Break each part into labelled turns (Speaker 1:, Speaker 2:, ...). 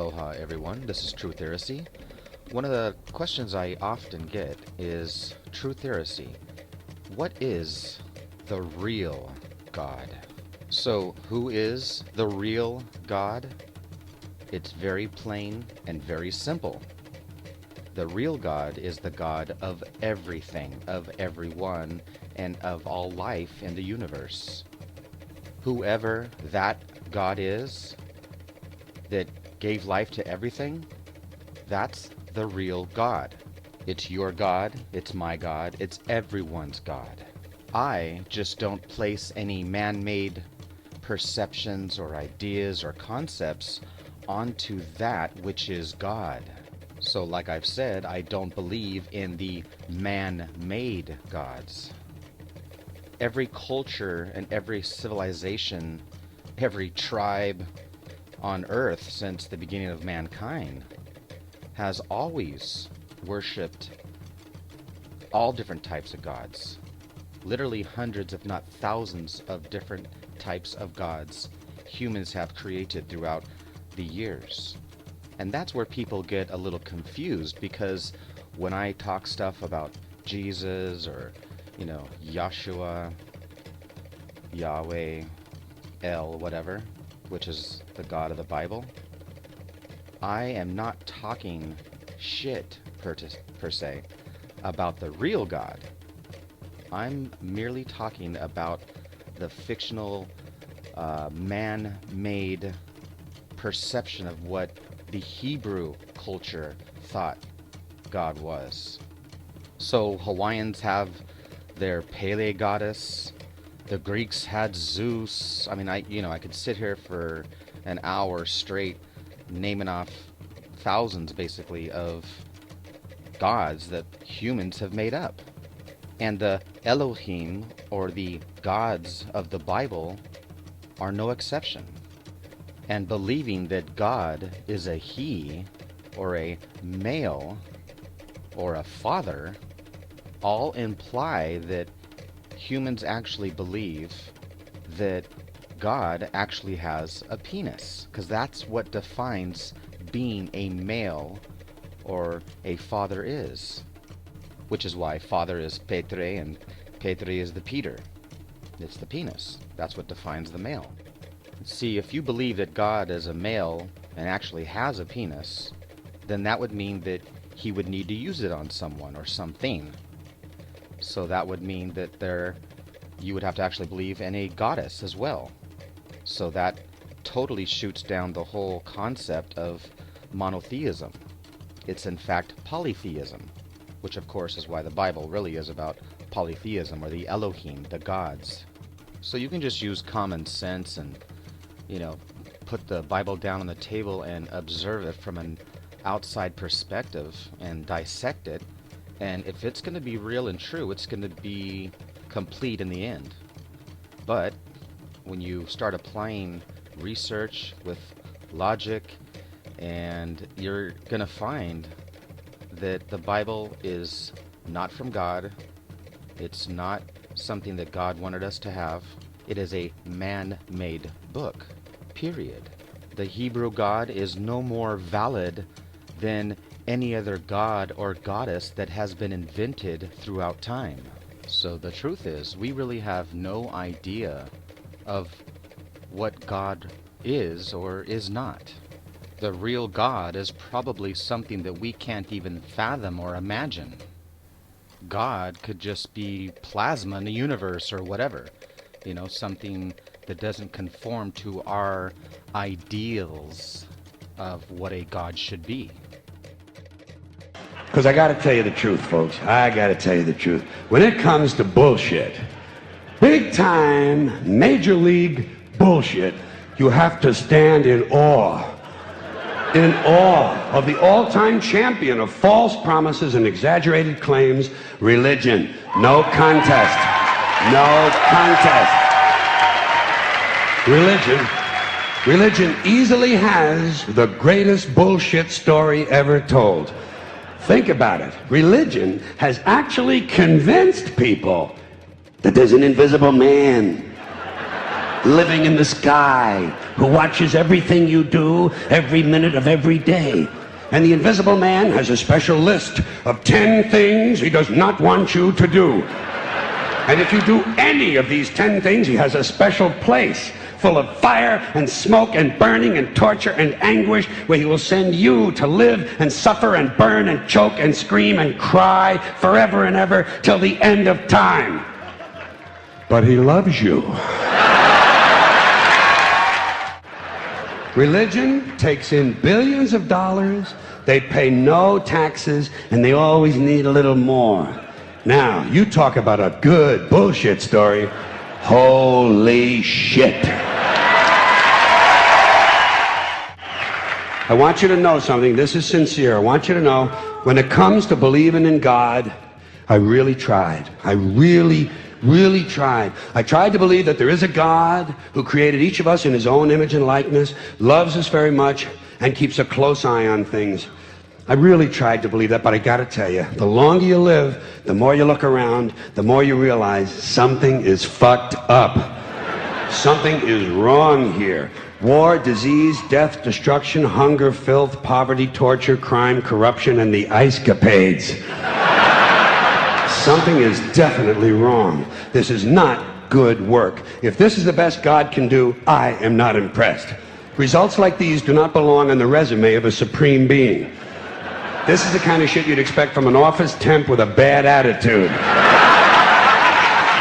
Speaker 1: Aloha everyone, this is Truth Heresy. One of the questions I often get is, Truth Heresy, what is the real God? So, who is the real God? It's very plain and very simple. The real God is the God of everything, of everyone, and of all life in the universe. Whoever that God is, that gave life to everything, that's the real God. It's your God, it's my God, it's everyone's God. I just don't place any man-made perceptions or ideas or concepts onto that which is God. So like I've said, I don't believe in the man-made gods. Every culture and every civilization, every tribe on earth since the beginning of mankind has always worshipped all different types of gods. Literally hundreds, if not thousands, of different types of gods humans have created throughout the years. And that's where people get a little confused, because when I talk stuff about Jesus or, Yahshua, Yahweh, El, whatever, which is the God of the Bible, I am not talking shit per se about the real God. I'm merely talking about the fictional, man-made perception of what the Hebrew culture thought God was. So Hawaiians have their Pele goddess. The Greeks had Zeus. I mean, I could sit here for an hour straight naming off thousands, basically, of gods that humans have made up. And the Elohim, or the gods of the Bible, are no exception. And believing that God is a he, or a male, or a father, all imply that humans actually believe that God actually has a penis, because that's what defines being a male or a father is. Which is why father is Petre and Petre is the Peter. It's the penis. That's what defines the male. See, if you believe that God is a male and actually has a penis, then that would mean that he would need to use it on someone or something. So that would mean that you would have to actually believe in a goddess as well. So that totally shoots down the whole concept of monotheism. It's in fact polytheism, which of course is why the Bible really is about polytheism, or the Elohim, the gods. So you can just use common sense and, put the Bible down on the table and observe it from an outside perspective and dissect it. And if it's going to be real and true, it's going to be complete in the end. But when you start applying research with logic, and you're going to find that the Bible is not from God. It's not something that God wanted us to have. It is a man-made book, period. The Hebrew God is no more valid than any other god or goddess that has been invented throughout time. So the truth is, we really have no idea of what God is or is not. The real God is probably something that we can't even fathom or imagine. God could just be plasma in the universe or whatever. Something that doesn't conform to our ideals of what a God should be.
Speaker 2: Because I got to tell you the truth, folks. I got to tell you the truth. When it comes to bullshit, big time, major league bullshit, you have to stand in awe. In awe of the all-time champion of false promises and exaggerated claims, religion. No contest. No contest. Religion easily has the greatest bullshit story ever told. Think about it. Religion has actually convinced people that there's an invisible man. living in the sky, who watches everything you do every minute of every day. And the invisible man has a special list of 10 things he does not want you to do. And if you do any of these 10 things, he has a special place full of fire and smoke and burning and torture and anguish, where he will send you to live and suffer and burn and choke and scream and cry forever and ever till the end of time. But he loves you. Religion takes in billions of dollars, they pay no taxes, and they always need a little more. Now, you talk about a good bullshit story. Holy shit. I want you to know something. This is sincere. I want you to know, when it comes to believing in God, I really tried. I really tried. I tried to believe that there is a God who created each of us in his own image and likeness, loves us very much, and keeps a close eye on things. I really tried to believe that, but I gotta tell you, the longer you live, the more you look around, the more you realize something is fucked up. Something is wrong here. War, disease, death, destruction, hunger, filth, poverty, torture, crime, corruption, and the ice-capades. Something is definitely wrong. This is not good work. If this is the best God can do, I am not impressed. Results like these do not belong on the resume of a supreme being. This is the kind of shit you'd expect from an office temp with a bad attitude.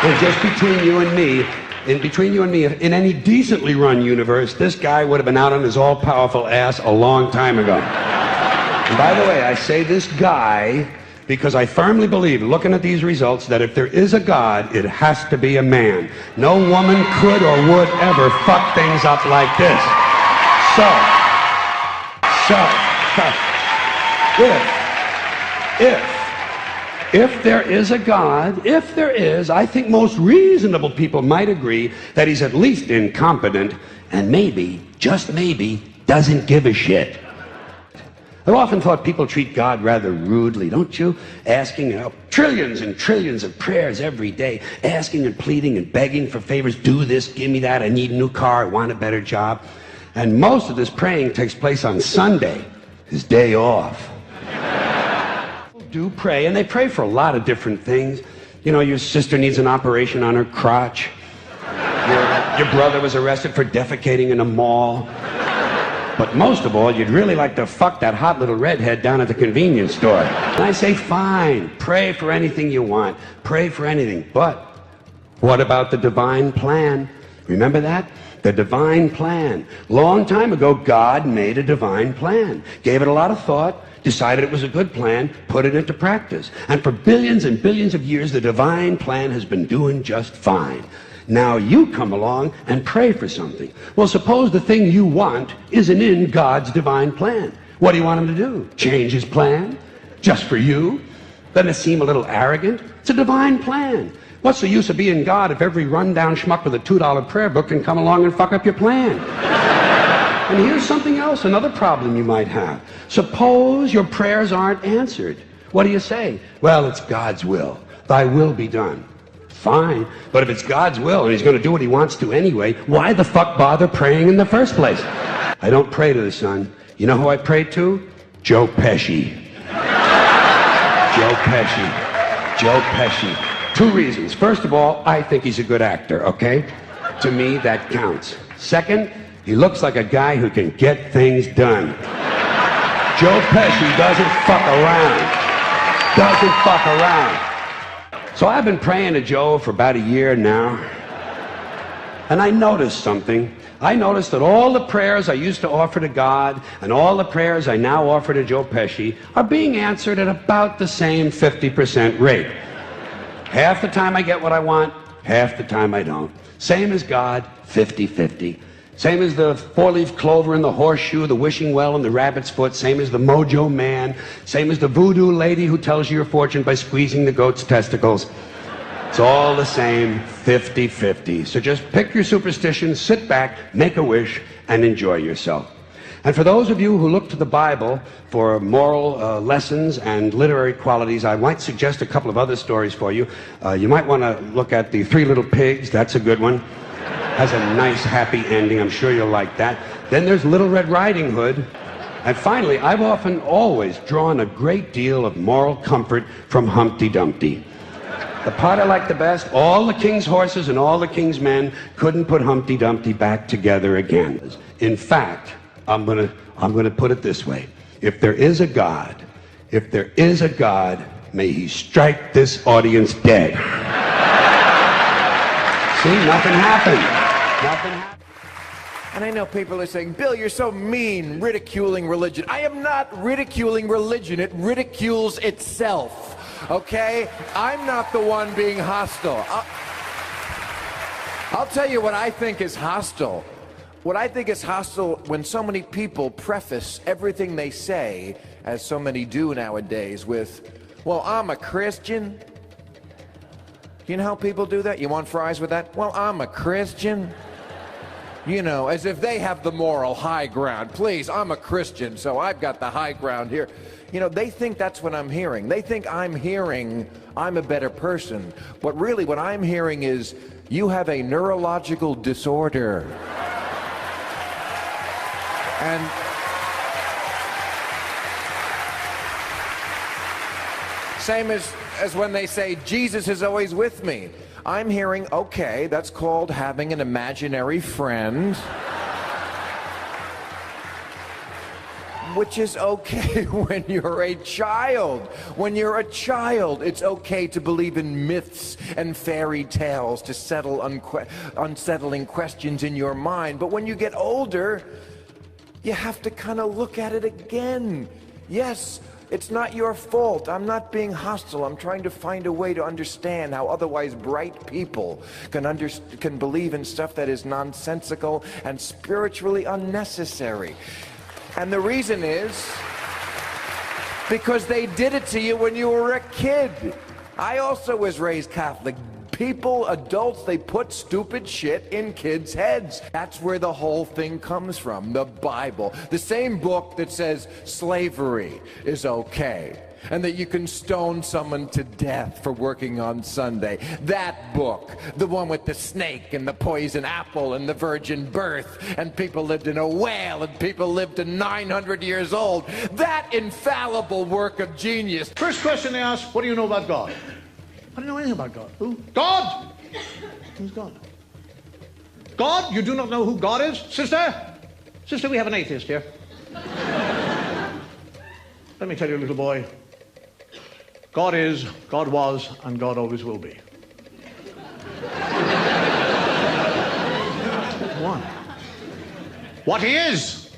Speaker 2: And just between you and me, in any decently run universe, this guy would have been out on his all-powerful ass a long time ago. And by the way, I say this guy because I firmly believe, looking at these results, that if there is a God, it has to be a man. No woman could or would ever fuck things up like this. If there is a God, if there is, I think most reasonable people might agree that he's at least incompetent and maybe, just maybe, doesn't give a shit. I've often thought people treat God rather rudely, don't you? Asking, trillions and trillions of prayers every day, asking and pleading and begging for favors. Do this, give me that, I need a new car, I want a better job. And most of this praying takes place on Sunday, his day off. Do pray, and they pray for a lot of different things. You know, your sister needs an operation on her crotch. Your brother was arrested for defecating in a mall. But most of all, you'd really like to fuck that hot little redhead down at the convenience store. And I say, fine, pray for anything you want. Pray for anything. But what about the divine plan? Remember that? The divine plan. Long time ago, God made a divine plan. Gave it a lot of thought. Decided it was a good plan, put it into practice. And for billions and billions of years, the divine plan has been doing just fine. Now you come along and pray for something. Well, suppose the thing you want isn't in God's divine plan. What do you want him to do? Change his plan? Just for you? Doesn't it seem a little arrogant? It's a divine plan. What's the use of being God if every rundown schmuck with a $2 prayer book can come along and fuck up your plan? And here's something else, another problem you might have. Suppose your prayers aren't answered. What do you say? Well, it's God's will. Thy will be done. Fine. But if it's God's will and he's going to do what he wants to anyway, why the fuck bother praying in the first place? I don't pray to the sun. You know who I pray to? Joe Pesci. Joe Pesci. Joe Pesci. Two reasons. First of all, I think he's a good actor, okay? To me, that counts. Second, he looks like a guy who can get things done. Joe Pesci doesn't fuck around. Doesn't fuck around. So I've been praying to Joe for about a year now. And I noticed something. I noticed that all the prayers I used to offer to God and all the prayers I now offer to Joe Pesci are being answered at about the same 50% rate. Half the time I get what I want, half the time I don't. Same as God, 50-50. Same as the four-leaf clover and the horseshoe, the wishing well and the rabbit's foot. Same as the mojo man. Same as the voodoo lady who tells you your fortune by squeezing the goat's testicles. It's all the same, 50-50. So just pick your superstition, sit back, make a wish, and enjoy yourself. And for those of you who look to the Bible for moral lessons and literary qualities, I might suggest a couple of other stories for you. You might want to look at the Three Little Pigs. That's a good one. Has a nice, happy ending. I'm sure you'll like that. Then there's Little Red Riding Hood. And finally, I've often always drawn a great deal of moral comfort from Humpty Dumpty. The part I like the best, all the king's horses and all the king's men couldn't put Humpty Dumpty back together again. In fact, I'm gonna put it this way. If there is a God, may he strike this audience dead. See, nothing happened. Nothing happened.
Speaker 3: And I know people are saying, Bill, you're so mean, ridiculing religion. I am not ridiculing religion. It ridicules itself. Okay? I'm not the one being hostile. I'll tell you what I think is hostile. What I think is hostile when so many people preface everything they say, as so many do nowadays, with, well, I'm a Christian. You know how people do that? You want fries with that? Well, I'm a Christian. You know, as if they have the moral high ground. Please, I'm a Christian, so I've got the high ground here. You know, they think that's what I'm hearing. They think I'm hearing I'm a better person. But really what I'm hearing is you have a neurological disorder. And same as when they say Jesus is always with me. I'm hearing, okay, that's called having an imaginary friend. Which is okay when you're a child. When you're a child, it's okay to believe in myths and fairy tales to settle unsettling questions in your mind. But when you get older, you have to kind of look at it again. Yes, it's not your fault. I'm not being hostile. I'm trying to find a way to understand how otherwise bright people can believe in stuff that is nonsensical and spiritually unnecessary. And the reason is because they did it to you when you were a kid. I also was raised Catholic. People, adults, they put stupid shit in kids' heads. That's where the whole thing comes from, the Bible. The same book that says slavery is okay and that you can stone someone to death for working on Sunday. That book, the one with the snake and the poison apple and the virgin birth, and people lived in a whale and people lived to 900 years old. That infallible work of genius.
Speaker 4: First question they ask, what do you know about God? I don't know anything about God. Who? God! Who's God? God? You do not know who God is? Sister? Sister, we have an atheist here. Let me tell you, little boy. God is, God was, and God always will be. One. What he is.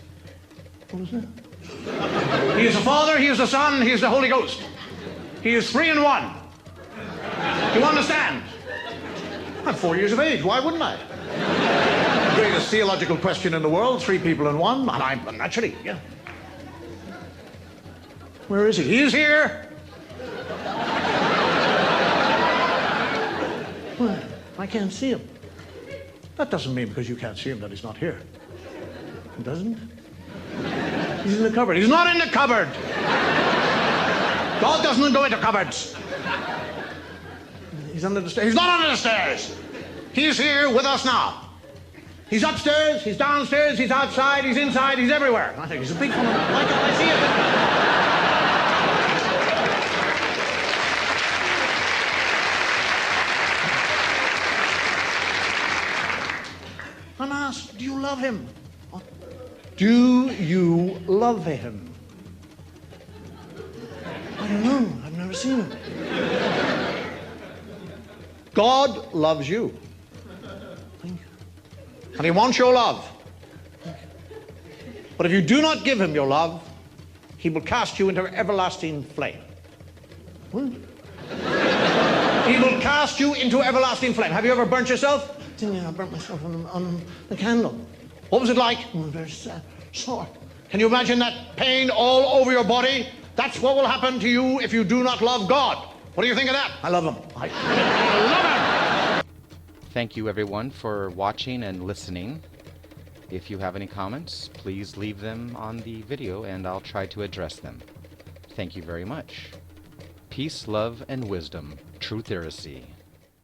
Speaker 4: What is that? He is the Father, he is the Son, he is the Holy Ghost. He is 3 in 1. Do you understand? I'm 4 years of age. Why wouldn't I? The greatest theological question in the world, 3 people in 1, and I'm naturally, yeah. Where is he? He is here. Well, I can't see him. That doesn't mean because you can't see him that he's not here. It doesn't? He's in the cupboard. He's not in the cupboard. God doesn't go into cupboards. He's under the stairs. He's not under the stairs. He's here with us now. He's upstairs, he's downstairs, he's outside, he's inside, he's everywhere. I think he's a big one. I see it. I'm asked, do you love him? Do you love him? I don't know. I've never seen him. God loves you. And he wants your love. But if you do not give him your love, he will cast you into everlasting flame. What? He will cast you into everlasting flame. Have you ever burnt yourself?
Speaker 5: I burnt myself on the candle.
Speaker 4: What was it like?
Speaker 5: Very sore.
Speaker 4: Can you imagine that pain all over your body? That's what will happen to you if you do not love God. What do you think of that?
Speaker 5: I love him.
Speaker 4: I love him!
Speaker 1: Thank you everyone for watching and listening. If you have any comments, please leave them on the video and I'll try to address them. Thank you very much. Peace, love, and wisdom. Truth Heresy.